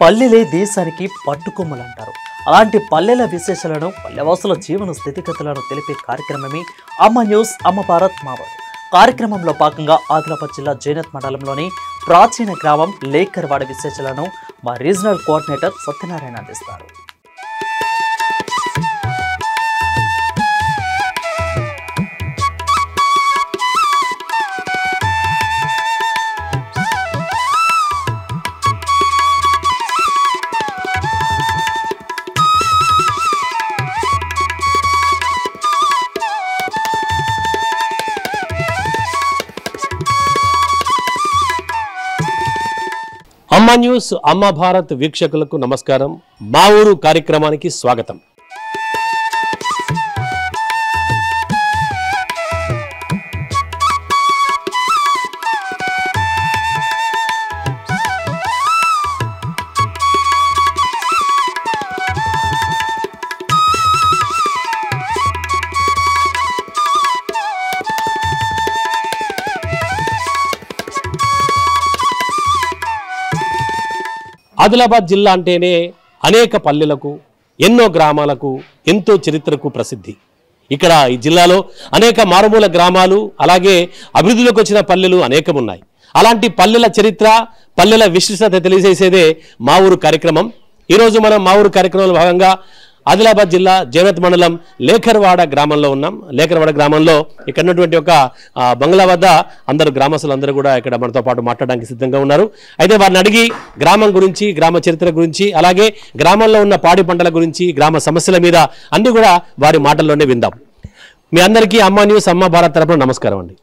పల్లెలే దేశానికి పట్టుకొమ్మలంటారు. అలాంటి పల్లెల విశేషాలను, పల్లెవాసుల జీవన స్థితిగతులను తెలిపే కార్యక్రమమే అమ్మ న్యూస్ అమ్మ భారత్ మా ఊరు. కార్యక్రమంలో భాగంగా ఆదిలాబాద్ జిల్లా జైనత్ మండలంలోని ప్రాచీన గ్రామం లేకర్వాడ విశేషాలను మా రీజనల్ కోఆర్డినేటర్ సత్యనారాయణ అందిస్తారు. అమ్మ న్యూస్ అమ్మ భారత్ వీక్షకులకు నమస్కారం. మా ఊరు కార్యక్రమానికి స్వాగతం. ఆదిలాబాద్ జిల్లా అంటేనే అనేక పల్లెలకు, ఎన్నో గ్రామాలకు, ఎంతో చరిత్రకు ప్రసిద్ధి. ఇక్కడ ఈ జిల్లాలో అనేక మారుమూల గ్రామాలు, అలాగే అభివృద్ధిలోకి వచ్చిన పల్లెలు అనేకం ఉన్నాయి. అలాంటి పల్లెల చరిత్ర, పల్లెల విశిష్టత తెలియజేసేదే మా ఊరు కార్యక్రమం. ఈరోజు మనం మా ఊరు కార్యక్రమంలో భాగంగా ఆదిలాబాద్ జిల్లా జైనత్ మండలం లేకర్వాడ గ్రామంలో ఉన్నాం. లేకర్వాడ గ్రామంలో ఇక్కడ ఉన్నటువంటి ఒక బంగ్లా వద్ద అందరూ గ్రామస్తులందరూ కూడా ఇక్కడ మనతో పాటు మాట్లాడడానికి సిద్ధంగా ఉన్నారు. అయితే వారిని అడిగి గ్రామం గురించి, గ్రామ చరిత్ర గురించి, అలాగే గ్రామంలో ఉన్న పాడి పంటల గురించి, గ్రామ సమస్యల మీద అన్ని కూడా వారి మాటల్లోనే విందాం. మీ అందరికీ అమ్మ న్యూస్ అమ్మ భారత్ తరపున నమస్కారం అండి.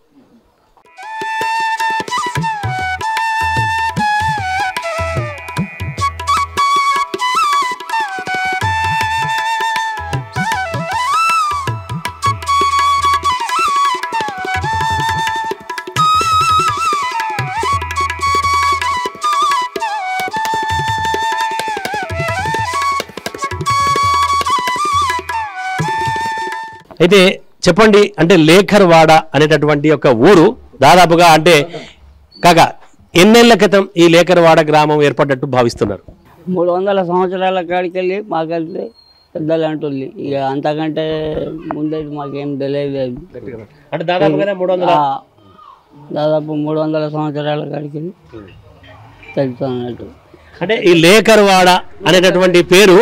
అయితే చెప్పండి, అంటే లేకర్వాడ అనేటటువంటి ఒక ఊరు దాదాపుగా అంటే కాగా ఎన్నేళ్ల క్రితం ఈ లేకర్వాడ గ్రామం ఏర్పడ్డట్టు భావిస్తున్నారు? 300 సంవత్సరాల కాడికి వెళ్ళి మాకెళ్తే పెద్దలు అంటుంది. ఇక అంతకంటే ముందైతే మాకేం తెలియలేదు. అంటే దాదాపు 300 సంవత్సరాల కాడికి వెళ్ళి తెలుసు అన్నట్టు. అంటే ఈ లేకర్వాడ అనేటటువంటి పేరు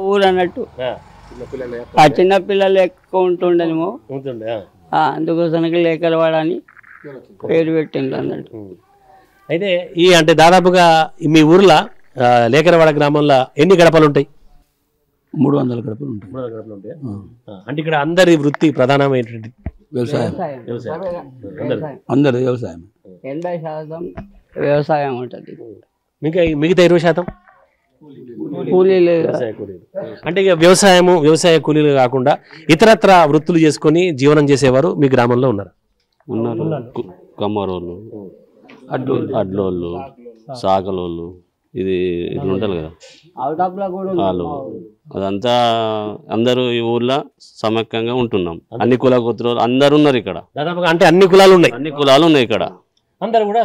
ఊరు అన్నట్టు ఆ చిన్న పిల్లలు ఎక్కువ ఉంటుండేమో, అందుకోసానికి లేకర్వాడ అని పేరు పెట్టిండు అన్నట్టు. అయితే ఈ అంటే దాదాపుగా మీ ఊర్లో లేకర్వాడ గ్రామంలో ఎన్ని గడపలు ఉంటాయి? 300 గడపలు ఉంటాయి. 300 గడపలు ఉంటాయి. అంటే ఇక్కడ అందరి వృత్తి ప్రధానమైనటువంటి వ్యవసాయం. అందరు వ్యవసాయం. 80% వ్యవసాయం ఉంటుంది. మిగతా 20% కూలీలు. అంటే ఇక వ్యవసాయ కూలీలు కాకుండా ఇతరత్ర వృత్తులు చేసుకొని జీవనం చేసేవారు మీ గ్రామంలో ఉన్నారు? కమ్మరోళ్ళు, అడ్లోళ్ళు, సాకలోళ్ళు, ఇది ఇట్లా ఉంటారు కదా వాళ్ళు. అదంతా అందరూ ఈ ఊర్లో సమైక్యంగా ఉంటున్నాం. అన్ని కుల గోత్రాలు అందరు ఉన్నారు ఇక్కడ. దాదాపుగా అంటే అన్ని కులాలు ఉన్నాయి. అన్ని కులాలు ఉన్నాయి ఇక్కడ. అందరూ కూడా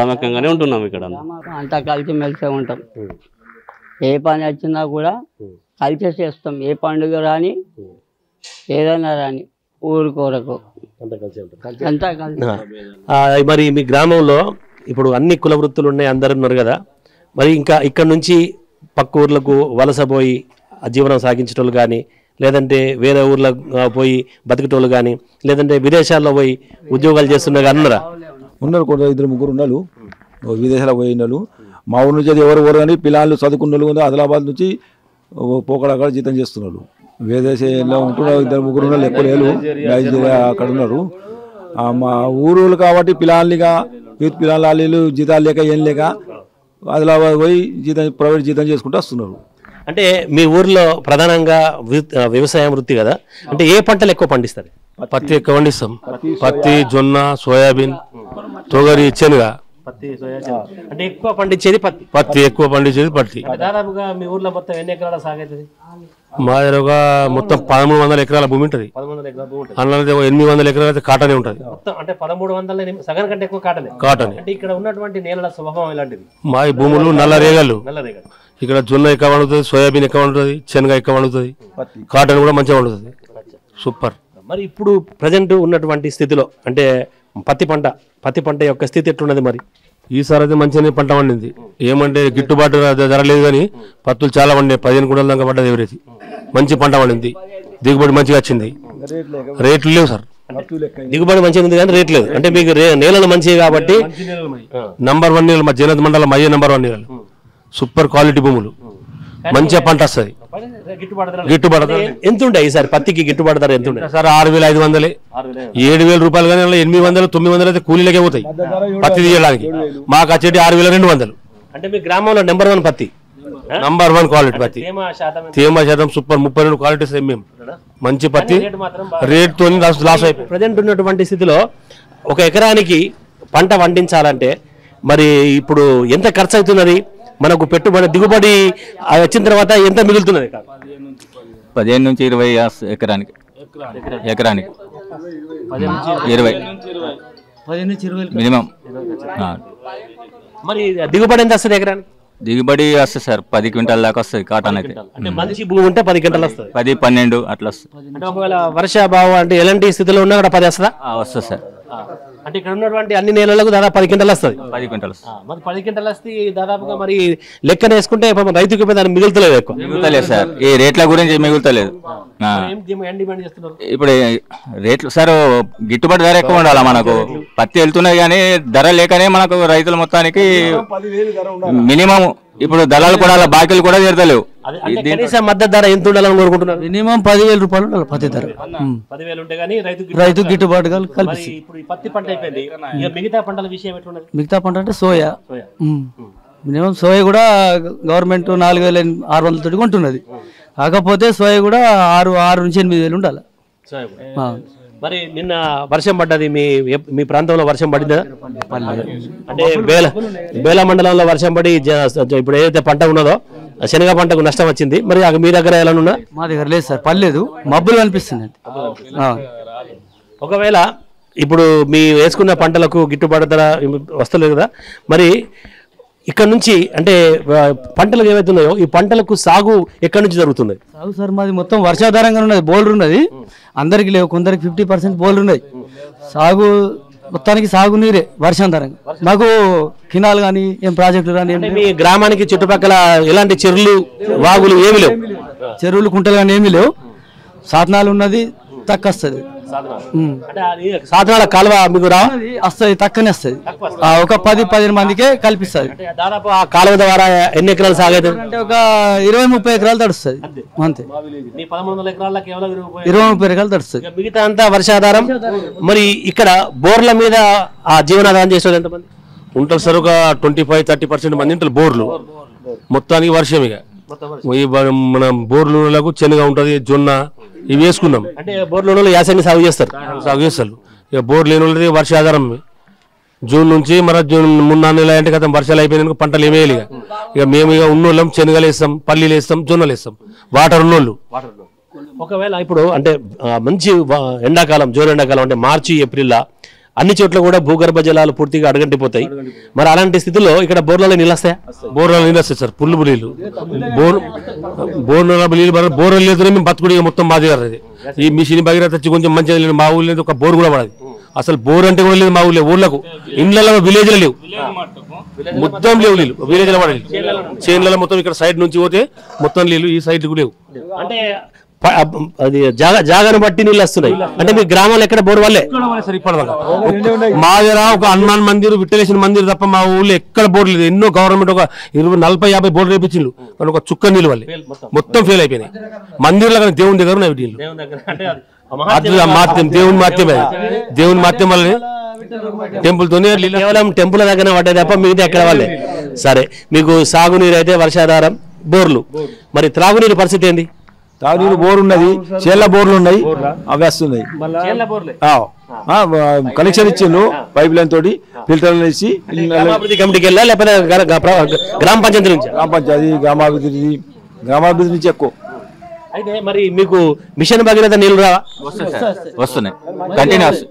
సమైక్యంగానే ఉంటున్నాం ఇక్కడ. అంతా కలిసి మెలిసే ఉంటాం. ఏ పని వచ్చినా కూడా కలిసి చేస్తాం. ఏ పండుగ రాని, ఏదైనా రాని, ఊరి కొరకు అంతా కలిసి. మరి మీ గ్రామంలో ఇప్పుడు అన్ని కుల వృత్తులు ఉన్నాయి, అందరు ఉన్నారు కదా. మరి ఇంకా ఇక్కడ నుంచి పక్క ఊర్లకు వలస పోయి జీవనం సాగించేటోళ్ళు కానీ, లేదంటే వేరే ఊర్లకు పోయి బతికేటోళ్ళు కానీ, లేదంటే విదేశాల్లో పోయి ఉద్యోగాలు చేస్తున్నారు అన్నారా? ఉన్నారు కూడా 2-3 ఉన్నారు విదేశాలకు పోయినారు. మా ఊరు నుంచి ఎవరు కానీ పిల్లలు చదువుకున్న ఆదిలాబాద్ నుంచి పోకడక్కడ జీతం చేస్తున్నారు. విదేశంలో ఉంటున్నారు 2-3 ఉన్నారు, ఎక్కువ లేరు. నైజీరియా అక్కడ ఉన్నారు. మా ఊరు కాబట్టి పిల్లలుగా యూత్ పిల్లలు జీతాలు లేక ఏం లేక ఆదిలాబాద్ పోయి ప్రైవేట్ జీతం చేసుకుంటూ వస్తున్నారు. అంటే మీ ఊర్లో ప్రధానంగా వ్యవసాయం వృత్తి కదా, అంటే ఏ పంటలు ఎక్కువ పండిస్తారు? పత్తి ఎక్కువ పండిస్తాం. పత్తి, జొన్న, సోయాబీన్, తొగరి, శనగ పత్తి సోయా అంటే ఎక్కువ పండించేది పత్తి ఎక్కువ పండించేది పత్తి. దాదాపుగా మీ ఊర్లో మొత్తం ఎన్ని ఎకరాల సాగు అవుతుంది? మా దగ్గర ఒక మొత్తం 1300 ఎకరాల భూమి ఉంటుంది. 1100 ఎకరాల భూమి ఉంటుంది. అందులో 800 ఎకరాలు అయితే కాటనే ఉంటుంది. మొత్తం అంటే 1300 సగం కంటే ఎక్కువ కాటనే. అంటే ఇక్కడ ఉన్నటువంటి నేలల స్వభావం ఎలాంటిది? మా ఈ భూములు నల్లరేగలు. నల్లరేగలు. ఇక్కడ జొన్న ఎక్కువ పండుతుంది, సోయాబీన్ ఎక్కువ పండుతుంది, శనగ ఎక్కువ పండుతుంది, కాటన్ కూడా మంచిగా పండుతుంది. సూపర్. మరి ఇప్పుడు ప్రజెంట్ ఉన్నటువంటి స్థితిలో అంటే పత్తి పంట యొక్క స్థితి ఎట్లున్నది? మరి ఈసారి అయితే మంచిగానే పంట పండింది. ఏమంటే గిట్టుబాటు ధర లేదు కానీ పత్తులు చాలా పండినాయి. 15 కుంటల దాకా పడ్డది ఎవరైతే. మంచి పంట పండింది, దిగుబడి మంచిగా వచ్చింది. రేట్లు లేవు సార్. దిగుబడి మంచిగా ఉంది కానీ రేట్ లేదు. అంటే మీకు నేలలు మంచివి కాబట్టి నంబర్ 1 నేలలు మా జనత మండలం అయ్యే నంబర్ 1 నేలలు. సూపర్ క్వాలిటీ భూములు, మంచిగా పంట వస్తుంది. గిట్టుబాటు ధర ఎంత ఉండే ఈసారి పత్తికి గిట్టుబాటు ధర ఎంత ఉండే సార్? 6500, 7000 రూపాయలు కానీ 800, 900 అయితే కూలీలకే పోతాయి పత్తి తీయడానికి. మాకు వచ్చేటి 6200. అంటే మీ గ్రామంలో నెంబర్ 1 పత్తి, నంబర్ 1 క్వాలిటీ పత్తి. తేమ శాతం సూపర్ 32 క్వాలిటీస్ మేము. మంచి పత్తి రేట్తో లాస్ అయిపోయింది. ప్రజెంట్ ఉన్నటువంటి స్థితిలో ఒక ఎకరానికి పంట పండించాలంటే మరి ఇప్పుడు ఎంత ఖర్చు అవుతున్నది? మనకు పెట్టుబడి దిగుబడి వచ్చిన తర్వాత ఎంత మిగులుతున్నది? 15 నుంచి 20 ఎకరానికి 20 మినిమం. మరి దిగుబడి ఎంత వస్తుంది ఎకరానికి? దిగుబడి వస్తుంది సార్ 10 క్వింటాల దాకా వస్తుంది కాటన్ అయితే. అంటే మంచి భూమి ఉంటే 10 క్వింటాలు వస్తుంది. 10, 12 అట్లా వస్తుంది. అంటే ఒకవేళ వర్షాభావం అంటే ఎలాంటి స్థితిలో ఉన్నా కూడా 10 వస్తుందా? వస్తుంది సార్. అంటే ఇక్కడ ఉన్నటువంటి అన్ని నేలలకు దాదాపు 10 క్వింటాలు వస్తుంది. 10 క్వింటాలు వస్తుంది. మరి 10 క్వింటాలు వస్తే దాదాపుగా మరి లెక్కన వేసుకుంటే రైతుకి దాన్ని మిగులుతలేదు, ఎక్కువ మిగులుతలేదు సార్. ఈ రేట్ల గురించి మిగులుతలేదు. ఇప్పుడు రేట్లు సార్ గిట్టుబాటు ధర ఎక్కువ ఉండాలి మనకు. పత్తి వెళ్తున్నాయి కానీ ధర లేకనే మనకు రైతుల మొత్తానికి మినిమం. ఇప్పుడు దళాలు కూడా బాకీలు కూడా తీరతలేవు. మద్దతు ధర ఎంత ఉండాలని కోరుకుంటున్నారు? మినిమం 10,000 రూపాయలు ఉండాలి పత్తి ధర. 10,000 ఉంటే గానీ రైతు గిట్టుబాటు కలిపి. ఇప్పుడు ఈ పత్తి పంట అయిపోయింది, ఇక మిగతా పంటల విషయం ఎట్లున్నది? మిగతా పంట అంటే సోయా. మినిమం సోయా కూడా గవర్నమెంట్ 4600 తోటి కొంటున్నది. కాకపోతే సోయా కూడా 6 నుంచి 8,000 ఉండాలి. మరి నిన్న వర్షం పడ్డది, మీ ప్రాంతంలో వర్షం పడిందా? అంటే బేల మండలంలో వర్షం పడి ఇప్పుడు ఏదైతే పంట ఉన్నదో శనగ పంటకు నష్టం వచ్చింది. మరి మీ దగ్గర ఎలా ఉన్నా? మా దగ్గర లేదు సార్, పర్లేదు, మబ్బులు కనిపిస్తుంది. ఒకవేళ ఇప్పుడు మీ వేసుకున్న పంటలకు గిట్టుబాటు ధర వస్తలేదు కదా, మరి ఇక్కడ నుంచి అంటే పంటలకు ఏవైతున్నాయో ఈ పంటలకు సాగు ఎక్కడి నుంచి జరుగుతుంది? సాగు సార్ మాది మొత్తం వర్షాధారంగా ఉన్నది. బోర్లు ఉన్నది, అందరికి లేవు, కొందరికి 50% బోర్లు ఉన్నాయి. సాగు మొత్తానికి సాగు నీరే వర్షాధారంగా. మాకు కినాలు కానీ ఏం ప్రాజెక్టులు కానీ. మీ గ్రామానికి చుట్టుపక్కల ఎలాంటి చెరువులు వాగులు ఏమి లేవు? చెరువులు కుంటలు కానీ ఏమీ లేవు. సాధనాలు ఉన్నది, తక్కువ వస్తుంది. సాధనాల కాలువ మీకు వస్తుంది, తక్కువనే వస్తుంది. ఒక 10-15 మందికే కల్పిస్తుంది. దాదాపు ఆ కాలువ ద్వారా ఎన్ని ఎకరాలు సాగైతుంది? అంటే ఒక 20-30 ఎకరాలు తడుస్తుంది అంతే. 20-30 ఎకరాలు తడుస్తుంది. మిగతా అంతా వర్షాధారం. మరి ఇక్కడ బోర్ల మీద ఆ జీవనాధారం చేసేది ఎంతమంది ఉంటారు సార్? ఒక 25-30% మంది ఉంటారు బోర్లు. మొత్తానికి వర్షం. ఇక మన బోర్లకు శనగ ఉంటది, జొన్న ఇవి వేసుకున్నాం. అంటే బోర్లు యాసంగి సాగు చేస్తారు. ఇక బోర్ లేని వాళ్ళది వర్షాధారం. జూన్ నుంచి మన జూన్ 3-4 నెలలు అంటే కదా వర్షాలు అయిపోయినాక పంటలు ఏమేయాలి. ఇక మేము ఇక ఉన్నోళ్ళం శనగలు వేస్తాం, పల్లీలు వేస్తాం, జొన్నలు వేస్తాం. వాటర్ ఉన్నోళ్ళు. ఒకవేళ ఇప్పుడు అంటే మంచి ఎండాకాలం, జోరు ఎండాకాలం అంటే మార్చి ఏప్రిల్ అన్ని చోట్ల కూడా భూగర్భ జలాలు పూర్తిగా అడగంటిపోతాయి. మరి అలాంటి స్థితిలో ఇక్కడ బోర్లలో నీళ్ళు వస్తాయా? బోర్లలో నీళ్ళు వస్తాయి సార్, పుల్లు నీళ్ళు. బోర్లు లేదు మేము బతుకుడు మొత్తం బాధ. ఈ మిషన్ భగీరథ వచ్చి కొంచెం మంచిగా లేదు. మా ఊళ్ళో ఒక బోర్ కూడా పడదు అసలు. బోర్ అంటే కూడా లేదు మా ఊళ్ళో. ఊళ్ళకు ఇండ్లలో విలేజ్లో లేవు, మొత్తం లేవు నీళ్ళు. విలేజ్లో పడాలి, చేన్లలో మొత్తం. ఇక్కడ సైడ్ నుంచి పోతే మొత్తం నీళ్ళు, ఈ సైడ్ కూడా లేవు. అంటే అది జాగాను బట్టి నీళ్ళు వస్తున్నాయి. అంటే మీ గ్రామంలో ఎక్కడ బోర్ వాళ్ళే? మా దగ్గర ఒక హనుమాన్ మందిర్, విఠలేశ్వర మందిర్ తప్ప మా ఊళ్ళో ఎక్కడ బోర్ లేదు. ఎన్నో గవర్నమెంట్ ఒక 40-50 బోర్లు రేపించిండ్రు, కానీ ఒక చుక్క నీళ్ళు వాళ్ళే మొత్తం ఫెయిల్ అయిపోయినాయి. మందిర్లో కానీ దేవుని దగ్గర ఉన్నాయి నీళ్ళు. దేవుని మాత్యమే, దేవుని మాత్యం వల్ల టెంపుల్ తోనే కేవలం టెంపుల్ దగ్గర పడ్డాయి తప్ప మిగతా ఎక్కడ వాళ్ళే. సరే, మీకు సాగునీరు అయితే వర్షాధారం, బోర్లు. మరి త్రాగునీరు పరిస్థితి ఏంది? తాగునీరు బోర్ ఉన్నది, చేళ్ల బోర్లు ఉన్నాయి, అవి వస్తున్నాయి. కనెక్షన్ ఇచ్చిండు పైప్ లైన్ తోటి ఫిల్టర్లు ఇచ్చి గ్రామాభివృద్ధి కమిటీకి వెళ్ళా లేకపోతే గ్రామ పంచాయతీ నుంచి గ్రామ పంచాయతీ గ్రామాభివృద్ధి నుంచి ఎక్కువ. అయితే మరి మీకు మిషన్ భగీరథ నీళ్లు రావా? వస్తున్నాయి కంటిన్యూస్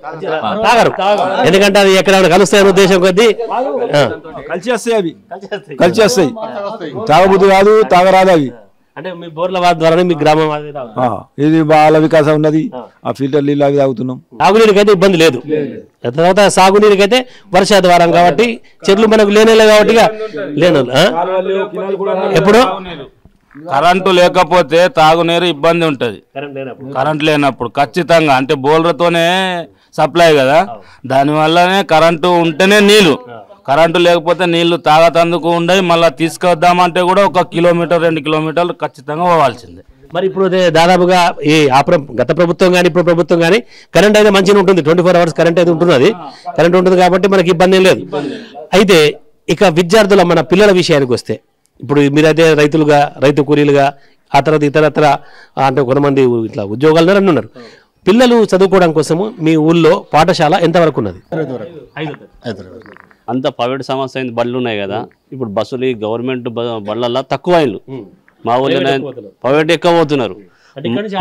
తాగరు, ఎందుకంటే అది ఎక్కడ కలుస్తాయని ఉద్దేశం కొద్దీ కలిసి వస్తాయి, అవి కలిసి వస్తాయి, తాగబుద్ధి కాదు, తాగరాదు అవి. అంటే మీ బోర్ల వారి ద్వారానే మీ గ్రామం ఇది బాల వికాసం ఉన్నది, ఆ ఫిల్టర్ నీళ్ళు అవి తాగుతున్నాం. తాగునీరుకైతే ఇబ్బంది లేదు. తర్వాత సాగునీరుకైతే వర్షాధారం కాబట్టి చెట్లు మనకు లేనేలే కాబట్టి లేను. ఎప్పుడు కరెంటు లేకపోతే తాగునీరు ఇబ్బంది ఉంటది, కరెంట్ లేనప్పుడు ఖచ్చితంగా. అంటే బోర్లతోనే సప్లై కదా, దానివల్లనే కరెంటు ఉంటేనే నీళ్లు, కరెంటు లేకపోతే నీళ్లు తాగతందుకు ఉండయి. మళ్ళీ తీసుకొద్దామంటే కూడా 1 కిలోమీటర్ 2 కిలోమీటర్లు ఖచ్చితంగా పోవాల్సిందే. మరి ఇప్పుడు దాదాపుగా ఈ గత ప్రభుత్వం కానీ ఇప్పుడు ప్రభుత్వం కానీ కరెంట్ అయితే మంచిగా ఉంటుంది, 24 hours కరెంట్ అయితే ఉంటున్నది, కరెంట్ ఉంటుంది కాబట్టి మనకి ఇబ్బంది లేదు. అయితే ఇక విద్యార్థుల మన పిల్లల విషయానికి వస్తే, ఇప్పుడు మీరైతే రైతు కూలీలుగా, ఆ తర్వాత ఇతరత్ర అంటే కొంతమంది ఇట్లా ఉద్యోగాలు ఉన్నారు. పిల్లలు చదువుకోవడం కోసము మీ ఊళ్ళో పాఠశాల ఎంతవరకు ఉన్నది? అంత ప్రైవేట్ సంస్థ అయింది, బళ్ళు ఉన్నాయి కదా. ఇప్పుడు బస్సులు గవర్నమెంట్ బళ్ళల్లో తక్కువ అయింది. మా ఊళ్ళో ప్రైవేట్ ఎక్కువ పోతున్నారు.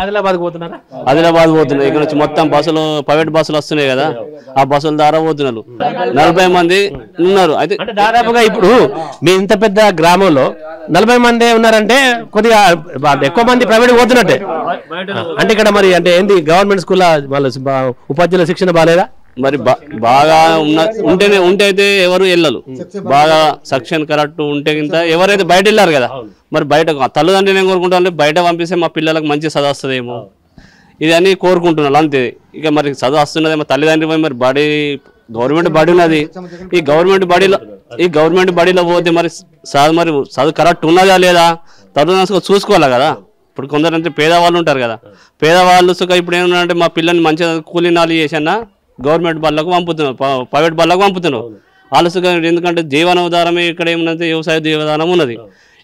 ఆదిలాబాద్ పోతున్నారా? ఆదిలాబాద్ పోతున్నారు. ఇక్కడ నుంచి మొత్తం బస్సులు ప్రైవేట్ బస్సులు వస్తున్నాయి కదా, ఆ బస్సుల ద్వారా పోతున్నారు. 40 మంది ఉన్నారు. అయితే దాదాపుగా ఇప్పుడు మీ ఇంత పెద్ద గ్రామంలో 40 మంది ఉన్నారంటే కొద్దిగా ఎక్కువ మంది ప్రైవేట్ పోతున్నట్టే. అంటే ఇక్కడ మరి అంటే ఏంది గవర్నమెంట్ స్కూల్ వాళ్ళ ఉపాధ్యాయుల శిక్షణ బాగాలేదా? మరి బాగా ఉంటే అయితే ఎవరు వెళ్ళరు. బాగా సెక్షన్ కరెక్ట్ ఉంటే కింద ఎవరైతే బయట వెళ్ళారు కదా, మరి బయట తల్లిదండ్రులు ఏం కోరుకుంటారు, బయట పంపిస్తే మా పిల్లలకు మంచి చదువు వస్తుందేమో ఇది అని కోరుకుంటున్నారు అంతే. ఇక మరి చదువు వస్తున్నదేమో తల్లిదండ్రులు మరి గవర్నమెంట్ బడి ఉన్నది. ఈ గవర్నమెంట్ బడిలో పోతే మరి చదువు కరెక్ట్ ఉన్నదా లేదా తల్లిదండ్రులు చూసుకోవాలి కదా. ఇప్పుడు కొందరు అంటే పేదవాళ్ళు ఉంటారు కదా, పేదవాళ్ళు ఇప్పుడు ఏమన్నారంటే మా పిల్లల్ని మంచిగా కూలీనాలు చేసన్నా గవర్నమెంట్ బళ్ళకు పంపుతున్నారు, ప్రైవేట్ బళ్ళకు పంపుతున్నారు. ఆలస్యంగా ఎందుకంటే జీవనోధారమే ఇక్కడ ఏమన్నది వ్యవసాయ జీవనాధారం ఉన్నది.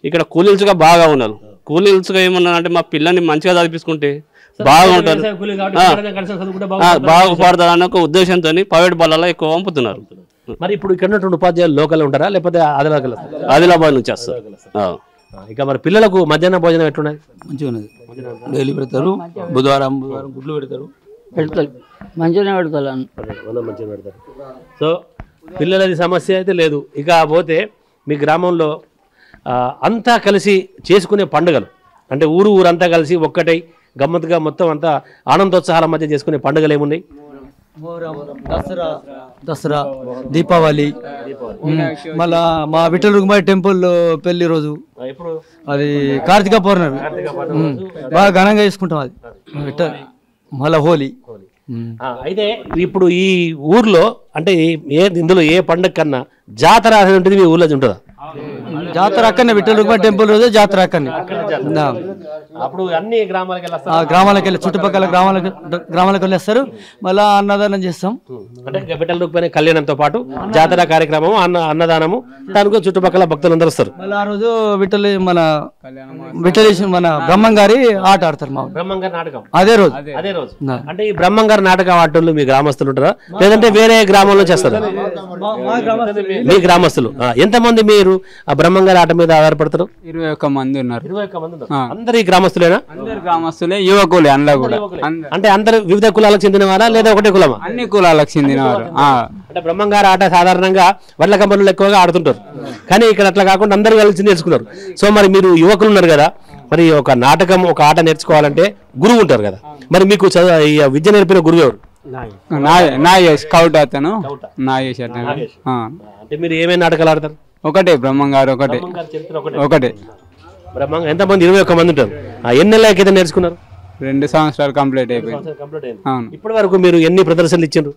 ఇక్కడ కూలీలుగా బాగా ఉన్నారు. కూలీలుగా ఏమన్నా అంటే మా పిల్లల్ని మంచిగా చదివించుకుంటే బాగుంటారు, బాగుపడతారు అన్న ఒక ఉద్దేశంతో ప్రైవేట్ బళ్ళలో ఎక్కువ పంపుతున్నారు. మరి ఇప్పుడు ఇక్కడ ఉన్నటువంటి ఉపాధ్యాయులు లోకల్ ఉంటారా లేకపోతే ఆదిలాబాద్ నుంచి వస్తారు? ఇక మరి పిల్లలకు మధ్యాహ్న భోజనం ఎట్లున్నది? మంచిగా ఉన్నది, డైలీ పెడతారు, బుధవారం గుడ్లు పెడతారు, మంచిగానే పెడతారు. సో పిల్లలది సమస్య అయితే లేదు. ఇక పోతే మీ గ్రామంలో అంతా కలిసి చేసుకునే పండుగలు అంటే ఊరంతా కలిసి ఒక్కటై గమ్మత్తుగా మొత్తం అంతా ఆనందోత్సాహాల మధ్య చేసుకునే పండుగలు ఏమున్నాయి? దసరా, దీపావళి, మళ్ళా మా విఠల రుక్మాయి టెంపుల్ పెళ్లి రోజు, అది కార్తీక పౌర్ణమి బాగా ఘనంగా చేసుకుంటాం. అది మళ్ళా హోలీ. అయితే ఇప్పుడు ఈ ఊర్లో అంటే ఇందులో ఏ పండుగ కన్నా జాతర అనేది ఉంటుంది, మీ ఊర్లో ఉంటుందా? జాతర అక్కడనే విఠల రుక్మాయి టెంపుల్ రోజు జాతర అక్కడనే. అప్పుడు అన్ని గ్రామాలకు వెళ్ళి చుట్టుపక్కల గ్రామాలకు వెళ్ళేస్తారు, మళ్ళా అన్నదానం చేస్తాం. అంటే విఠల రుక్మాయి కళ్యాణంతో పాటు జాతర కార్యక్రమం, అన్నదానము, దానికి చుట్టుపక్కల భక్తులు అందరూ వస్తారు. మళ్ళీ ఆ రోజు మన బ్రహ్మం గారి ఆట ఆడతారు. మా బ్రహ్మంగారి నాటకం అదే రోజు. అంటే ఈ బ్రహ్మంగారి నాటకం ఆటోళ్ళు మీ గ్రామస్తులు ఉంటారా లేదంటే వేరే గ్రామంలో చేస్తారా? మీ గ్రామస్తులు ఎంతమంది మీరు ఆ బ్రహ్మంగారి ఆట మీద ఆధారపడతారు? 21 మంది ఉన్నారు. 21 మంది ఉన్నారు. అందరు ఈ గ్రామస్తులేనా? అందరు గ్రామస్తులే, యువకులే అందులో కూడా. అంటే అందరు వివిధ కులాలకు చెందినవారా లేదా ఒకటే కులమా? అన్ని కులాలకు చెందినవారు. అంటే బ్రహ్మంగారి ఆట సాధారణంగా వడ్ల కంపెనీలు ఎక్కువగా ఆడుతుంటారు, కానీ ఇక్కడ అట్లా కాకుండా అందరూ కలిసి నేర్చుకున్నారు. సో మరి మీరు యువకులు ఉన్నారు కదా, మరి ఒక నాటకం ఒక ఆట నేర్చుకోవాలంటే గురువు ఉంటారు కదా, మరి మీకు విద్య నేర్పిన గురువు ఎవరు? స్కౌట్ అతను నాగేష్ అతను. అంటే మీరు ఏమేమి నాటకాలు ఆడతారు? ఒకటే బ్రహ్మంగారు, ఒకటే బ్రహ్మంగా. ఎంతమంది? 21 మంది ఉంటారు. ఎన్ని నెలల క్రితం నేర్చుకున్నారు? 2 సంవత్సరాలు కంప్లీట్ అయిపోయింది. అవును. ఇప్పటి వరకు మీరు ఎన్ని ప్రదర్శనలు ఇచ్చారు?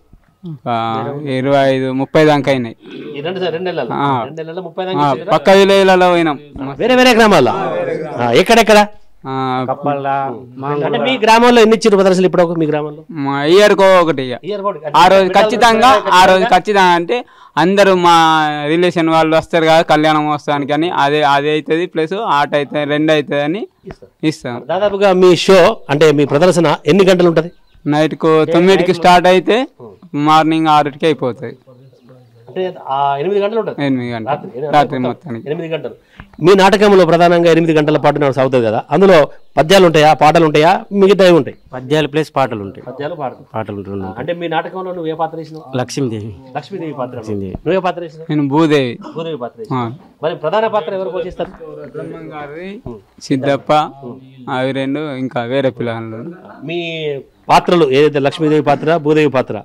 25-30 దాకా అయినాయి. పక్క విలేజ్లలో పోయినాం, వేరే వేరే గ్రామాల్లో. ఎక్కడెక్కడ? అంటే మీ గ్రామంలో ఎన్ని ఇచ్చారు ప్రదర్శనలు ఇప్పుడు మీ గ్రామంలో? ఇయర్కో ఒకటి. ఆ రోజు ఖచ్చితంగా అంటే అందరూ మా రిలేషన్ వాళ్ళు వస్తారు కదా కళ్యాణ మహోత్సవానికి అని, అదే అవుతుంది ప్లస్ ఆట అవుతుంది, 2 అవుతుంది అని ఇస్తాం. దాదాపుగా మీ షో అంటే మీ ప్రదర్శన ఎన్ని గంటలు ఉంటుంది? నైట్కు 9కి స్టార్ట్ అయితే మార్నింగ్ 6కి అయిపోతుంది. అంటే 8 గంటలు ఉంటుంది. 8 గంటలు రాత్రి మొత్తానికి 8 గంటలు. మీ నాటకంలో ప్రధానంగా 8 గంటల పాటు సాగుతుంది కదా, అందులో పద్యాలు ఉంటాయా, పాటలు ఉంటాయా, మిగతావి ఉంటాయి? పద్యాలు ప్లస్ పాటలు ఉంటాయి. పద్యాలు పాటలు ఉంటాయి. అంటే మీ నాటకంలో నువ్వు ఏ పాత్ర వేసినావు? లక్ష్మీదేవి. లక్ష్మీదేవి పాత్ర. నువ్వే పాత్ర వేసినావు? నేను భూదేవి. భూదేవి పాత్ర వేసినావు. మరి ప్రధాన పాత్ర ఎవరు పోషిస్తారు? గారి సిద్ధప్ప, అవి 2 ఇంకా వేరే పిల్లలు. మీ పాత్రలు ఏదైతే లక్ష్మీదేవి పాత్ర, భూదేవి పాత్ర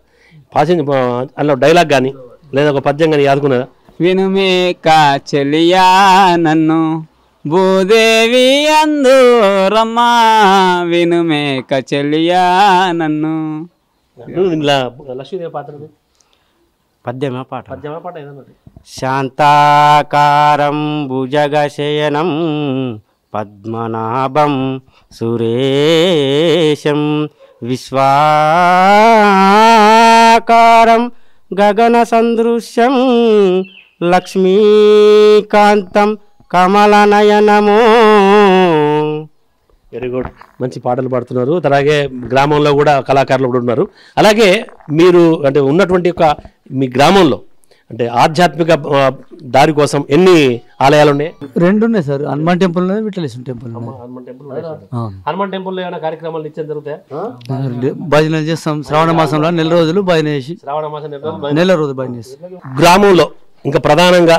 అందులో డైలాగ్ కానీ లేదా ఒక పద్యం కానీ యాదుకున్నదా? వినుమేక చెలియా నన్ను భూదేవి అందు రమ్మా, వినుమేక చెలియా నన్ను. లక్ష్మీదేవి పాత్ర పద్యమా పాట? పద్యమా పాట ఏదన్నా? శాంతాకారం భుజగశయనం పద్మనాభం సురేశం విశ్వాకారం గగన సందృశ్యం లక్ష్మీకాంతం కమలనయనమో. వెరీ గుడ్, మంచి పాటలు పాడుతున్నారు. అలాగే గ్రామంలో కూడా కళాకారులు కూడా ఉన్నారు. అలాగే మీరు అంటే ఉన్నటువంటి మీ గ్రామంలో అంటే ఆధ్యాత్మిక దారి కోసం ఎన్ని ఆలయాలు ఉన్నాయి? 2 ఉన్నాయి సార్. హనుమాన్ టెంపుల్ ఉన్నది, విఠలేశ్వర టెంపుల్ ఉన్నది. హనుమాన్ టెంపుల్ ఏమైనా కార్యక్రమాలు ఇచ్చేది జరుగుతాయా? భజనలు చేస్తాం. శ్రావణ మాసంలో నెల రోజులు భజన చేసి, శ్రావణ మాసం నెల రోజులు భజన చేసి. గ్రామంలో ఇంకా ప్రధానంగా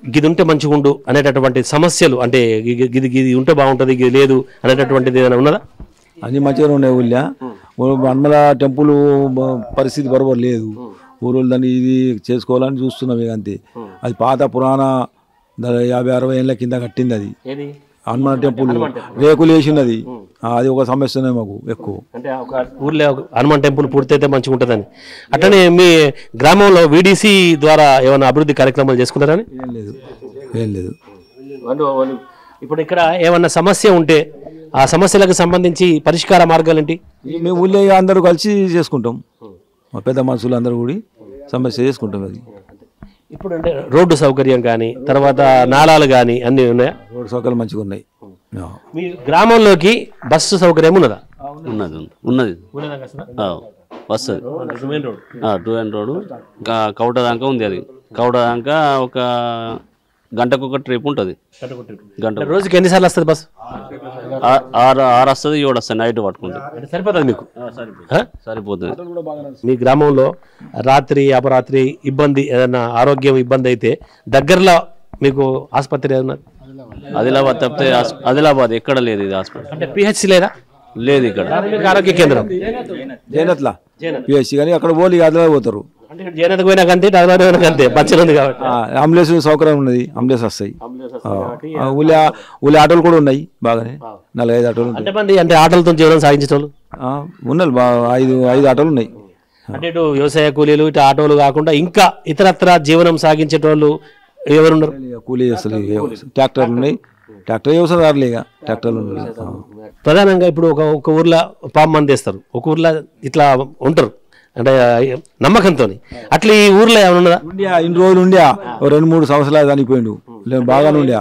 గిది ఉంటే మంచిగా ఉండు అనేటటువంటి సమస్యలు, అంటే గిది ఉంటే బాగుంటుంది, గిది లేదు అనేటటువంటిది ఏదైనా ఉన్నదా? అన్ని మంచిగానే ఉన్నాయి. ఊళ్ళో హనుమల టెంపుల్ పరిస్థితి బరోబర్ లేదు. ఊరోళ్ళు దాన్ని ఇది చేసుకోవాలని చూస్తున్నాం. ఇక అంతే. అది పాత పురాణ 50-60 ఏళ్ళ కింద కట్టింది. అది హనుమాన్ టెంపుల్ రేకులు వేసినది. అది ఒక సమస్యనే మాకు ఎక్కువ. అంటే ఒక ఊర్లో హనుమాన్ టెంపుల్ పూర్తయితే మంచిగా ఉంటుందని. అట్లనే మీ గ్రామంలో వీడీసీ ద్వారా ఏమైనా అభివృద్ధి కార్యక్రమాలు చేసుకున్నారని? ఏం లేదు. ఇప్పుడు ఇక్కడ ఏమన్నా సమస్య ఉంటే ఆ సమస్యలకు సంబంధించి పరిష్కార మార్గాలు ఏంటి? మేము ఊళ్ళో అందరూ కలిసి చేసుకుంటాం. మా పెద్ద మనుషులు అందరూ కూడా సమస్య చేసుకుంటాం. అది ఇప్పుడు అంటే రోడ్డు సౌకర్యం కానీ, తర్వాత నాళాలు కానీ అన్నీ ఉన్నాయా? రోడ్డు సౌకర్యాలు మంచిగా ఉన్నాయి. మీ గ్రామంలోకి బస్సు సౌకర్యం ఉన్నదా? ఉన్నది వస్తుంది. 2 అండ్ రోడ్ ఇంకా కౌట దాకా ఉంది. అది కౌట దాకా ఒక గంటకు ఒక ట్రిప్ ఉంటుంది. రోజుకి ఎన్నిసార్లు వస్తుంది బస్సు? 6 వస్తుంది, 7 వస్తుంది నైట్ పట్టుకుంటే. సరిపోతుంది మీకు? సరిపోతుంది. మీ గ్రామంలో రాత్రి అపరాత్రి ఇబ్బంది, ఏదైనా ఆరోగ్యం ఇబ్బంది అయితే దగ్గరలో మీకు ఆసుపత్రి ఏదన్నా? ఆదిలాబాద్ తప్పితే ఆదిలాబాద్ ఎక్కడ లేదు ఇది హాస్పిటల్. అంటే పిహెచ్సి లేదా? లేదు ఇక్కడ. ఆరోగ్య కేంద్రం జైనత్లా పిహెచ్సి కానీ అక్కడ పోలి ఆదిలాబాద్ పోతారు. అంటే జైనత్ పోయినా కంటే ఆదిలాబాద్ పోయినా కంటే పచ్చలు ఉంది కాబట్టి అంబులెన్స్ సౌకర్యం ఉన్నది. అంబులెన్స్ వస్తాయి. ఊళ్ళో ఆటోలు కూడా ఉన్నాయి. బాగానే 4-5 ఆటోలు. ఎంతమంది అంటే ఆటోలతో జీవనం సాగించేటోళ్ళు ఉన్నారు? 5 ఆటోలు ఉన్నాయి. అంటే ఇటు వ్యవసాయ కూలీలు, ఇటు ఆటోలు కాకుండా ఇంకా ఇతరత్ర జీవనం సాగించేటోళ్ళు ఎవరున్నారు? కూలీ చేస్తారు. ట్రాక్టర్లు ఉన్నాయి. ట్రాక్టర్ వ్యవసాయదారులే ట్రాక్టర్లు ఉన్నాయి. ప్రధానంగా ఇప్పుడు ఒక ఊర్లో పాము మంది వేస్తారు, ఒక ఊర్లో ఇట్లా ఉంటారు అంటే నమ్మకంతో. అట్లా ఈ ఊర్లో ఏమన్నా ఇన్ని రోజులు ఉండే 2-3 సంవత్సరాలు చనిపోయిండు. బాగానే ఉండే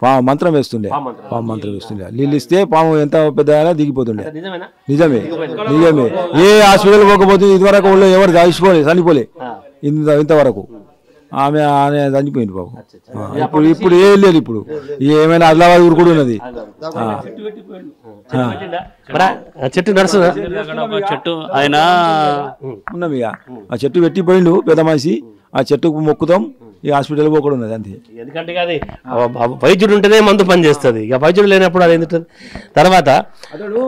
పాము మంత్రం వేస్తుండే. పాము మంత్రం వేస్తుండే. నీళ్ళు ఇస్తే పాము ఎంత పెద్ద అయినా దిగిపోతుండే. నిజమే. ఏ హాస్పిటల్ పోకపోతే ఇదివరకు ఊళ్ళో ఎవరు చనిపోలే ఇంతవరకు. ఆమె చనిపోయింది బాబు. ఇప్పుడు ఏం లేదు. ఇప్పుడు ఏమైనా ఆదిలాబాద్ ఊరు కూడా ఉన్నది. చెట్టు నడుస్తుందా? చెట్టు ఆయన ఉన్నాం. ఇక ఆ చెట్టు పెట్టిపోయిండు పెద్ద మనిషి. ఆ చెట్టుకు మొక్కుతాం. ఈ హాస్పిటల్ పోకూడదు ఉన్నది అంతే. ఎందుకంటే అది వైద్యుడు ఉంటేనే మందు పని చేస్తుంది. ఇక వైద్యుడు లేనప్పుడు అది ఎందుకు? తర్వాత అతడు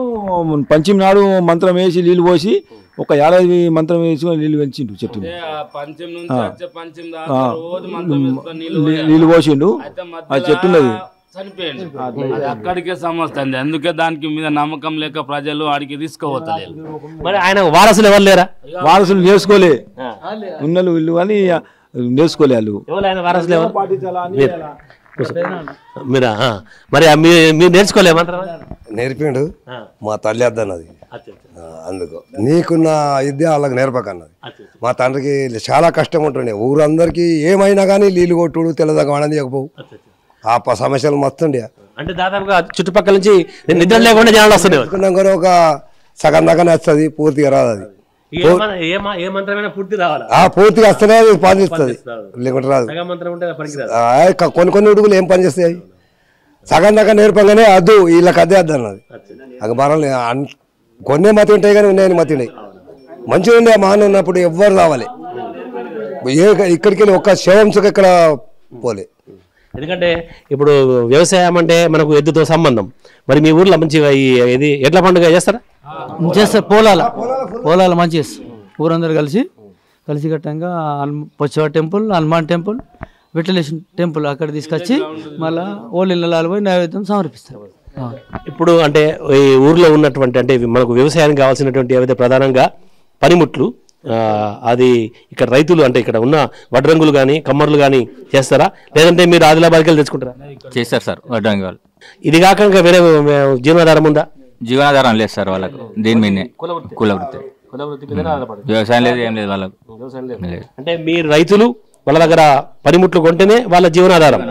పంచమి నాడు మంత్రం వేసి నీళ్ళు పోసి ఒక 50 మంత్రం వేసి నీళ్ళు పెంచిండు చెట్టు. నీళ్ళు పోసిండు. ఆ చెట్టు ఉన్నది. అక్కడికే సమస్య అండి. అందుకే దానికి మీద నమ్మకం లేక ప్రజలు ఆడికి తీసుకుపోతలేరు. మరి ఆయన వారసులు ఎవరు లేరా? వారసులు నేర్చుకోలే ఉన్నలు వీళ్ళు అని నేర్చుకోలే వాళ్ళు. మీరా? మరి మీరు నేర్చుకోలే? నేర్పిండు మా తల్లి అద్దన్నది. అందుకు నీకున్న విద్య వాళ్ళకి నేర్పకన్నది. మా తండ్రికి చాలా కష్టం ఉంటుండే. ఊరందరికీ ఏమైనా కానీ నీళ్ళు కొట్టుడు తెల్లదాకా వాడని తీయకపోవు. ఆ సమస్యలు మస్తుండే. అంటే దాదాపుగా చుట్టుపక్కల నుంచి నిద్ర లేకుండా జనాలు వస్తున్నాయి. ఒక సగం దాకానే వస్తుంది, పూర్తిగా రాదు. అది ఏ మంత్రమైనా పూర్తి రావాలా? పూర్తిగా వస్తేనే అది పని చేస్తుంది, లేకుంటే రాదు. మంత్రం ఉంటే పనికిరాదు. కొన్ని ఉడుగులు ఏం పని చేస్తాయి, సగం దాకా నేర్పంగానే అద్దు వీళ్ళకి అదే అద్దు అన్నది. అది బాగా కొన్నే మతి ఉంటాయి కానీ ఉన్నాయని మతి ఉన్నాయి. మంచిగా ఉండే మాన ఉన్నప్పుడు ఎవ్వరు రావాలి, ఇక్కడికి వెళ్ళి ఒక్క శవంసుకు ఇక్కడ పోలే. ఎందుకంటే ఇప్పుడు వ్యవసాయం అంటే మనకు ఎద్దుతో సంబంధం. మరి మీ ఊర్లో మంచిగా ఇది ఎట్ల పండుగ చేస్తారా? చేస్తారు. పోలాల మంచి చేస్తారు. ఊరందరూ కలిసి కట్టంగా పొచ్చవ టెంపుల్, హనుమాన్ టెంపుల్, వెంటిలేషన్ టెంపుల్ అక్కడ తీసుకొచ్చి మళ్ళీ ఓళ్ళ ఇళ్ళలో పోయి నైవేద్యం సమర్పిస్తారు. ఇప్పుడు అంటే ఈ ఊర్లో ఉన్నటువంటి అంటే మనకు వ్యవసాయానికి కావాల్సినటువంటి ఏవైతే ప్రధానంగా పనిముట్లు, అది ఇక్కడ రైతులు అంటే ఇక్కడ ఉన్న వడ్రంగులు కానీ కమ్మర్లు కానీ చేస్తారా, లేదంటే మీరు ఆదిలాబాద్కి వెళ్ళి తెచ్చుకుంటారా? చేస్తారు సార్ వడ్రంగి వాళ్ళు. ఇది కాక ఇంకా వేరే జీవనాధారం ఉందా? జీవనాధారం లేదు సార్ వాళ్ళకు, దీని మీదనే కుల వృత్తి, వ్యవసాయం లేదు, ఏం లేదు వాళ్ళకు. అంటే మీరు రైతులు వాళ్ళ దగ్గర పనిముట్లు కొంటేనే వాళ్ళ జీవనాధారం,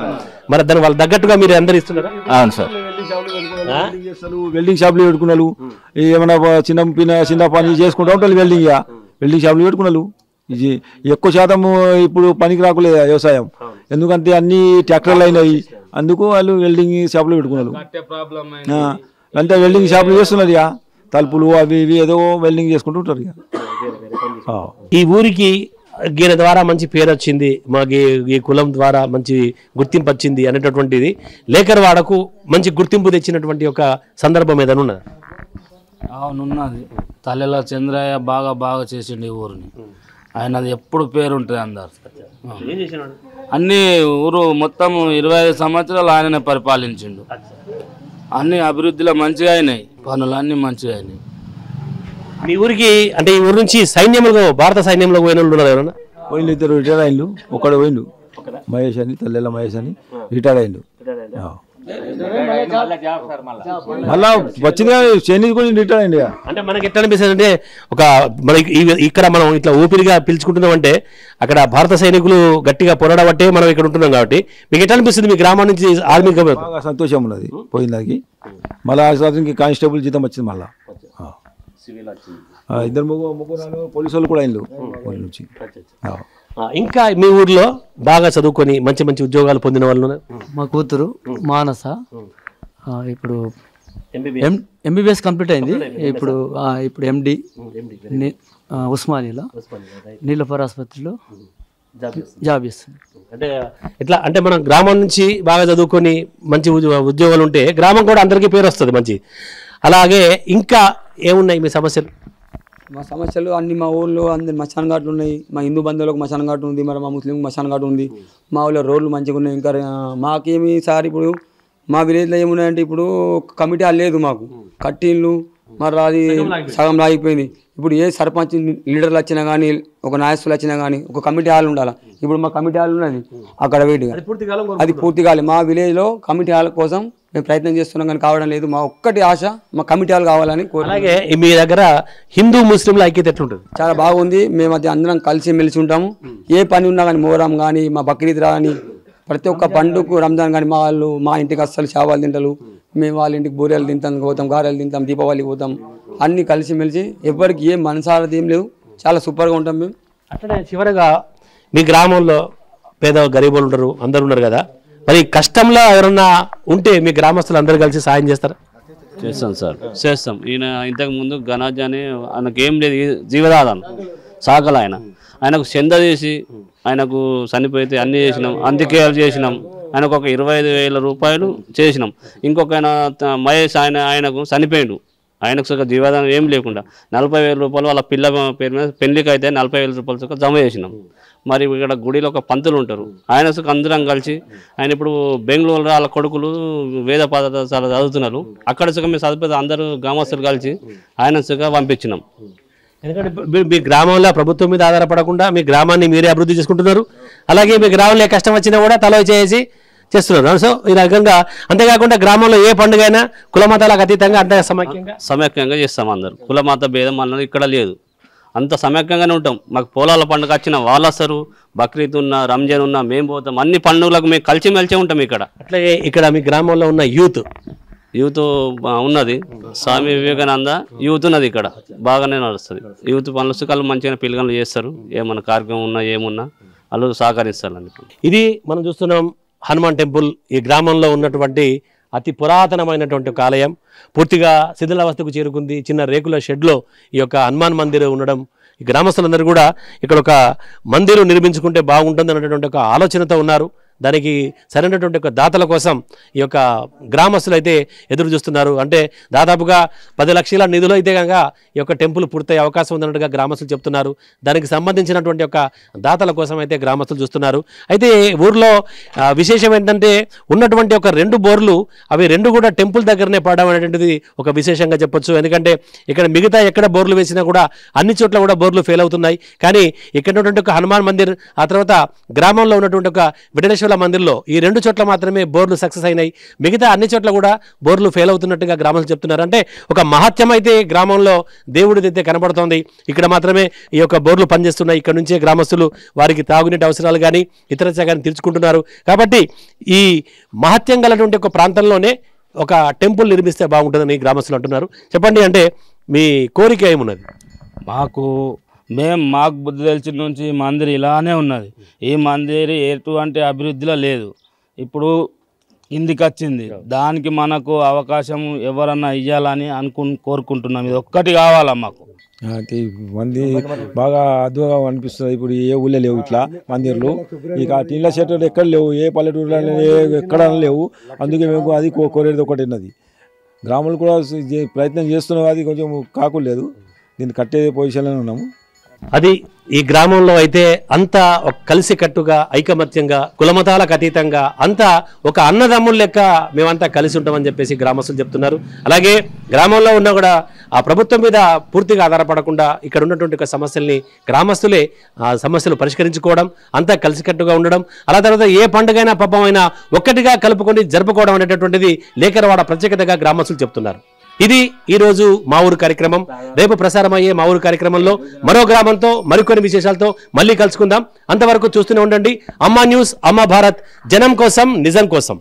మరి దాన్ని వాళ్ళ తగ్గట్టుగా మీరు అందరు ఇస్తున్నారా? అవును సార్. వెల్డింగ్ షాపులు పెట్టుకున్నారు, ఏమైనా చిన్న పని చేసుకుంటూ ఉంటారు. వెల్డింగ్ షాపులు పెట్టుకున్నారు. ఇది ఎక్కువ శాతం ఇప్పుడు పనికి రాకులేదు వ్యవసాయం, ఎందుకంటే అన్ని ట్రాక్టర్లు అయినాయి. అందుకు వాళ్ళు వెల్డింగ్ షాపులు పెట్టుకున్నారు. అంటే వెల్డింగ్ షాపులు చేస్తున్నారు, ఇక తలుపులు అవి ఇవి ఏదో వెల్డింగ్ చేసుకుంటూ ఉంటారు. ఇక ఈ ఊరికి గీన ద్వారా మంచి పేరు వచ్చింది, మాకు ఈ కులం ద్వారా మంచి గుర్తింపు వచ్చింది అనేటటువంటిది లేకరవాడకు మంచి గుర్తింపు తెచ్చినటువంటి ఒక సందర్భం ఏదైనా ఉన్నది? అవునున్నది. తల్లెల చంద్రయ్య బాగా చేసిండు ఈ ఊరిని. ఆయనది ఎప్పుడు పేరు ఉంటుంది అందరు. అన్ని ఊరు మొత్తం 25 సంవత్సరాలు ఆయననే పరిపాలించిండు. అన్ని అభివృద్ధిలో మంచిగా అయినాయి, పనులు అన్ని మంచిగా అయినాయి. మీ ఊరికి అంటే ఈ ఊరు నుంచి సైన్యంలో భారత సైన్యంలో పోయిన వాళ్ళు ఉన్నారు ఎవరన్నా? పోయిన ఇద్దరు రిటైర్ అయిండు, ఒకడు పోయిండు మహేష్ అని, తల్లెల మహేష్ అని రిటైర్ అయిండు. మళ్ళా వచ్చిందిగా చైనీస్ కూడా రిటైర్ అయింది. అంటే మనకి ఎట్లా అనిపిస్తుంది అంటే ఒక మనకి ఇక్కడ మనం ఇట్లా ఊపిరిగా పిలుచుకుంటున్నాం అంటే అక్కడ భారత సైనికులు గట్టిగా పోరాడబట్టే మనం ఇక్కడ ఉంటున్నాం కాబట్టి మీకు ఎట్లా అనిపిస్తుంది? మీ గ్రామం నుంచి ఆర్మీ బాగా సంతోషం ఉన్నది పోయిన దానికి. మళ్ళీ కానిస్టేబుల్ జీతం వచ్చింది. మళ్ళా ఇద్దరు ముగ్గురు పోలీసు వాళ్ళు కూడా అయిండు నుంచి. ఇంకా మీ ఊర్లో బాగా చదువుకొని మంచి మంచి ఉద్యోగాలు పొందిన వాళ్ళు? మా కూతురు మానస ఇప్పుడు ఎంబీబీఎస్ కంప్లీట్ అయింది. ఇప్పుడు ఎండి ఉస్మానియాలో నీలఫర్ ఆసుపత్రిలో జాబ్ చేస్తుంది. అంటే ఎట్లా అంటే మనం గ్రామం నుంచి బాగా చదువుకొని మంచి ఉద్యోగాలు ఉంటే గ్రామం కూడా అందరికీ పేరు వస్తుంది మంచి. అలాగే ఇంకా ఏమున్నాయి మీ సమస్యలు? మా సమస్యలు అన్ని మా ఊళ్ళో అందరి మశాన ఘాట్లు ఉన్నాయి. మా హిందూ బంధువులకు మశాన ఘాటు ఉంది, మరి మా ముస్లిం మశాన ఘాటు ఉంది. మా ఊళ్ళో రోడ్లు మంచిగా ఉన్నాయి. ఇంకా మాకేమి సార్ ఇప్పుడు మా విలేజ్లో ఏమున్నాయంటే ఇప్పుడు కమిటీ హాల్ లేదు మాకు, కట్టిళ్ళు మరి అది సగం లాగిపోయింది. ఇప్పుడు ఏ సర్పంచ్ లీడర్లు వచ్చినా కానీ ఒక నాయకులు వచ్చినా కానీ ఒక కమిటీ హాల్ ఉండాలి. ఇప్పుడు మా కమిటీ హాల్ ఉన్నది అక్కడ వేడిగా, అది పూర్తి కాలేదు. మా విలేజ్లో కమిటీ హాల్ కోసం మేము ప్రయత్నం చేస్తున్నాం కానీ కావడం లేదు. మా ఒక్కటి ఆశ మా కమిటీ హాల్ కావాలని కోరు. అలాగే మీ దగ్గర హిందూ ముస్లింల ఐక్యత ఎట్లుంటుంది? చాలా బాగుంది. మేము అది అందరం కలిసి మెలిసి ఉంటాము. ఏ పని ఉన్నా కానీ మొహరం కానీ మా బక్రీద్ కానీ ప్రతి ఒక్క పండుగకు రంజాన్ కానీ మా వాళ్ళు మా ఇంటికి అస్సలు చావాలు తింటారు, మేము వాళ్ళ ఇంటికి బూరెలు తింటాం, పోతాం, గారెలు తింటాం, దీపావళికి పోతాం, అన్నీ కలిసిమెలిసి ఎవరికి ఏం మనసారది ఏం లేవు, చాలా సూపర్గా ఉంటాం మేము. అట్లనే చివరగా మీ గ్రామంలో పేద గరీబులు ఉంటారు, అందరు ఉన్నారు కదా, మరి కష్టంలో ఎవరన్నా ఉంటే మీ గ్రామస్తులు అందరూ కలిసి సాయం చేస్తారా? చేస్తాం సార్, చేస్తాం. ఈయన ఇంతకు ముందు గణాజ్ అని ఆయనకు ఏం లేదు జీవనాధారం సాకలు ఆయనకు చంద తీసి ఆయనకు చనిపోతే అన్నీ చేసినాం, అందుకే చేసినాం. ఆయనకు ఒక 25,000 రూపాయలు చేసినాం. ఇంకొక ఆయన మహేష్ ఆయనకు చనిపోయాడు, ఆయనకు సుఖ జీవనాధారం ఏం లేకుండా 40,000 రూపాయలు వాళ్ళ పిల్ల పేరు మీద పెళ్లికి అయితే 40,000 రూపాయలు సుఖ జమ చేసినాం. మరి ఇక్కడ గుడిలో ఒక పంతులు ఉంటారు, ఆయన సుఖ అందరం కలిసి ఆయన ఇప్పుడు బెంగళూరు వాళ్ళ కొడుకులు వేద పాఠశాల చదువుతున్నారు, అక్కడ సుఖ మేము చదివితే అందరూ గ్రామస్తులు కలిసి ఆయన సుఖ పంపించినాం. ఎందుకంటే మీ గ్రామంలో ప్రభుత్వం మీద ఆధారపడకుండా మీ గ్రామాన్ని మీరే అభివృద్ధి చేసుకుంటున్నారు. అలాగే మీ గ్రామంలో కష్టం వచ్చినా కూడా తల చేసి చేస్తున్నారు. సో ఈ రకంగా అంతేకాకుండా గ్రామంలో ఏ పండుగ అయినా కులమతాలకు అతీతంగా అంత సమైక్యంగా చేస్తాం. అందరు కులమత భేదం అన్నది ఇక్కడ లేదు, అంత సమైక్యంగానే ఉంటాం. మాకు పొలాల పండుగ వచ్చిన వాళ్ళు వస్తారు, బక్రీద్ ఉన్నా రంజాన్ ఉన్నా మేము పోతాం, అన్ని పండుగలకు మేము కలిసిమెలిసే ఉంటాం ఇక్కడ. అట్లాగే ఇక్కడ మీ గ్రామంలో ఉన్న యూత్ ఉన్నది. స్వామి వివేకానంద యూత్ ఉన్నది ఇక్కడ బాగానే నడుస్తుంది. యూత్ పనులు వాళ్ళు మంచిగా పిల్లలు చేస్తారు. ఏమన్నా కార్యక్రమం ఉన్నా ఏమున్నా వాళ్ళు సహకరిస్తారు. ఇది మనం చూస్తున్నాం హనుమాన్ టెంపుల్. ఈ గ్రామంలో ఉన్నటువంటి అతి పురాతనమైనటువంటి ఒక ఆలయం పూర్తిగా శిథిలావస్థకు చేరుకుంది. చిన్న రేకుల షెడ్లో ఈ యొక్క హనుమాన్ మందిరం ఉండడం, ఈ గ్రామస్తులందరూ కూడా ఇక్కడ ఒక మందిరం నిర్మించుకుంటే బాగుంటుంది అన్నటువంటి ఒక ఆలోచనతో ఉన్నారు. దానికి సరైనటువంటి ఒక దాతల కోసం ఈ యొక్క గ్రామస్తులు అయితే ఎదురు చూస్తున్నారు. అంటే దాదాపుగా 10 లక్షల నిధులు అయితే కనుక ఈ యొక్క టెంపుల్ పూర్తయ్యే అవకాశం ఉందన్నట్టుగా గ్రామస్తులు చెప్తున్నారు. దానికి సంబంధించినటువంటి ఒక దాతల కోసం అయితే గ్రామస్తులు చూస్తున్నారు. అయితే ఊర్లో విశేషం ఏంటంటే ఉన్నటువంటి ఒక 2 బోర్లు అవి 2 కూడా టెంపుల్ దగ్గరనే పడడం అనేటువంటిది ఒక విశేషంగా చెప్పొచ్చు. ఎందుకంటే ఇక్కడ మిగతా ఎక్కడ బోర్లు వేసినా కూడా అన్ని చోట్ల కూడా బోర్లు ఫెయిల్ అవుతున్నాయి. కానీ ఇక్కడ ఉన్నటువంటి ఒక హనుమాన్ మందిర్, ఆ తర్వాత గ్రామంలో ఉన్నటువంటి ఒక విఠలేశ్వర మందిర్లో ఈ 2 చోట్ల మాత్రమే బోర్లు సక్సెస్ అయినాయి. మిగతా అన్ని చోట్ల కూడా బోర్లు ఫెయిల్ అవుతున్నట్టుగా గ్రామస్తులు చెప్తున్నారు. అంటే ఒక మహత్యం అయితే గ్రామంలో దేవుడిది అయితే కనబడుతోంది. ఇక్కడ మాత్రమే ఈ యొక్క బోర్లు పనిచేస్తున్నాయి. ఇక్కడ నుంచే గ్రామస్తులు వారికి తాగునీటి అవసరాలు కానీ ఇతరత్రా కానీ తీర్చుకుంటున్నారు. కాబట్టి ఈ మహత్యం గలటువంటి ఒక ప్రాంతంలోనే ఒక టెంపుల్ నిర్మిస్తే బాగుంటుందని గ్రామస్తులు అంటున్నారు. చెప్పండి, అంటే మీ కోరిక ఏమున్నది? మాకు బుద్ధి తెలిసిన నుంచి మందిర్ ఇలానే ఉన్నది. ఈ మందిర్ ఎటువంటి అభివృద్ధిలో లేదు. ఇప్పుడు కిందికి వచ్చింది. దానికి మనకు అవకాశం ఎవరన్నా ఇవ్వాలని కోరుకుంటున్నాం. ఇది ఒక్కటి కావాలా మాకు. మంది బాగా అద్భుతంగా అనిపిస్తుంది. ఇప్పుడు ఏ ఊళ్ళో లేవు ఇట్లా మందిర్లు. ఇక టీళ్ళ చెట్లు ఎక్కడ లేవు, ఏ పల్లెటూరులో ఎక్కడ లేవు. అందుకే మేము అది కోరేది ఒకటి ఉన్నది. గ్రామాలు కూడా ప్రయత్నం చేస్తున్నాం, అది కొంచెం కాకులేదు. దీన్ని కట్టే పొజిషన్లో ఉన్నాము. అది ఈ గ్రామంలో అయితే అంతా ఒక కలిసికట్టుగా ఐకమత్యంగా కులమతాలకు అతీతంగా అంతా ఒక అన్నదమ్ముల లెక్క మేమంతా కలిసి ఉంటామని చెప్పేసి గ్రామస్తులు చెప్తున్నారు. అలాగే గ్రామంలో ఉన్న కూడా ఆ ప్రభుత్వం మీద పూర్తిగా ఆధారపడకుండా ఇక్కడ ఉన్నటువంటి సమస్యల్ని గ్రామస్తులే ఆ సమస్యలు పరిష్కరించుకోవడం, అంతా కలిసికట్టుగా ఉండడం, అలా తర్వాత ఏ పండుగైనా పబ్బమైనా ఒక్కటిగా కలుపుకొని జరుపుకోవడం అనేటటువంటిది లేకరవాడ ప్రత్యేకతగా గ్రామస్తులు చెప్తున్నారు. ఇది ఈరోజు మా ఊరు కార్యక్రమం. రేపు ప్రసారమయ్యే మా ఊరు కార్యక్రమంలో మరో గ్రామంతో మరికొన్ని విశేషాలతో మళ్ళీ కలుసుకుందాం. అంతవరకు చూస్తూనే ఉండండి అమ్మా న్యూస్, అమ్మా భారత్, జనం కోసం నిజం కోసం.